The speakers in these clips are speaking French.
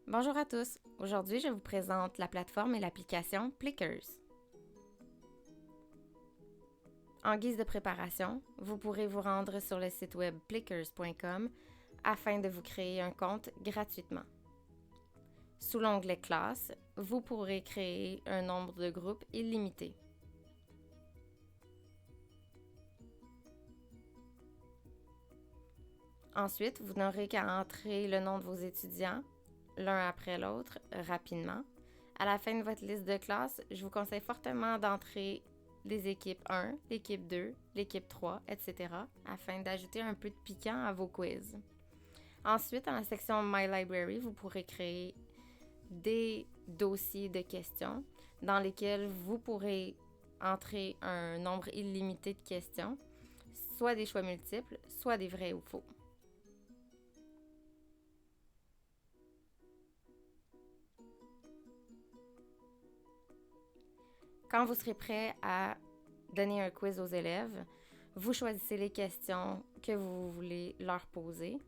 Bonjour à tous. Aujourd'hui, je vous présente la plateforme et l'application Plickers. En guise de préparation, vous pourrez vous rendre sur le site web plickers.com afin de vous créer un compte gratuitement. Sous l'onglet Classe, vous pourrez créer un nombre de groupes illimité. Ensuite, vous n'aurez qu'à entrer le nom de vos étudiants, l'un après l'autre, rapidement. À la fin de votre liste de classe, je vous conseille fortement d'entrer les équipes 1, l'équipe 2, l'équipe 3, etc. afin d'ajouter un peu de piquant à vos quiz. Ensuite, dans la section My Library, vous pourrez créer des dossiers de questions dans lesquels vous pourrez entrer un nombre illimité de questions, soit des choix multiples, soit des vrais ou faux. Quand vous serez prêt à donner un quiz aux élèves, vous choisissez les questions que vous voulez leur poser,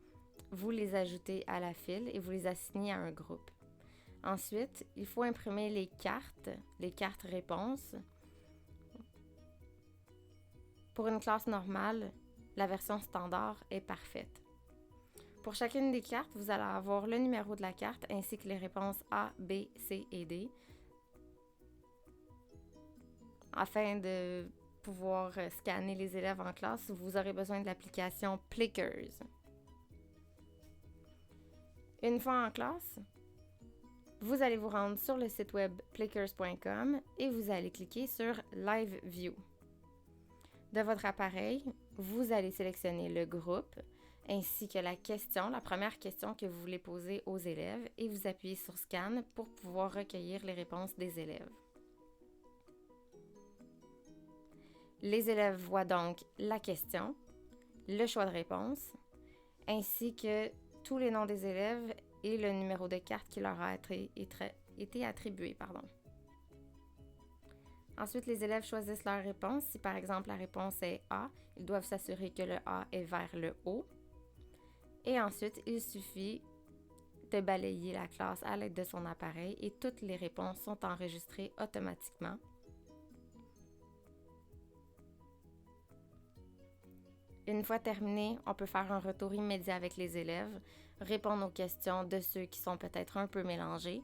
vous les ajoutez à la file et vous les assignez à un groupe. Ensuite, il faut imprimer les cartes réponses. Pour une classe normale, la version standard est parfaite. Pour chacune des cartes, vous allez avoir le numéro de la carte ainsi que les réponses A, B, C et D. Afin de pouvoir scanner les élèves en classe, vous aurez besoin de l'application Plickers. Une fois en classe, vous allez vous rendre sur le site web plickers.com et vous allez cliquer sur Live View. De votre appareil, vous allez sélectionner le groupe ainsi que la première question que vous voulez poser aux élèves et vous appuyez sur Scan pour pouvoir recueillir les réponses des élèves. Les élèves voient donc la question, le choix de réponse, ainsi que tous les noms des élèves et le numéro de carte qui leur a été attribué. Ensuite, les élèves choisissent leur réponse. Si par exemple la réponse est A, ils doivent s'assurer que le A est vers le haut. Et ensuite, il suffit de balayer la classe à l'aide de son appareil et toutes les réponses sont enregistrées automatiquement. Une fois terminé, on peut faire un retour immédiat avec les élèves, répondre aux questions de ceux qui sont peut-être un peu mélangés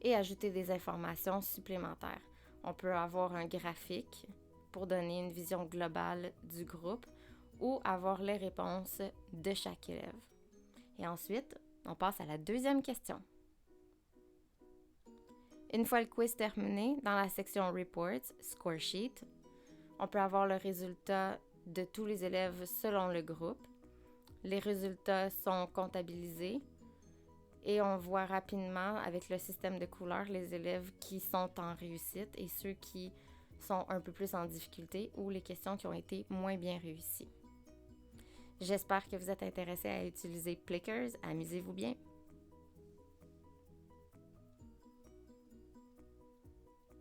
et ajouter des informations supplémentaires. On peut avoir un graphique pour donner une vision globale du groupe ou avoir les réponses de chaque élève. Et ensuite, on passe à la deuxième question. Une fois le quiz terminé, dans la section Reports, Score Sheet, on peut avoir le résultat de tous les élèves selon le groupe. Les résultats sont comptabilisés et on voit rapidement avec le système de couleurs les élèves qui sont en réussite et ceux qui sont un peu plus en difficulté ou les questions qui ont été moins bien réussies. J'espère que vous êtes intéressés à utiliser Plickers. Amusez-vous bien!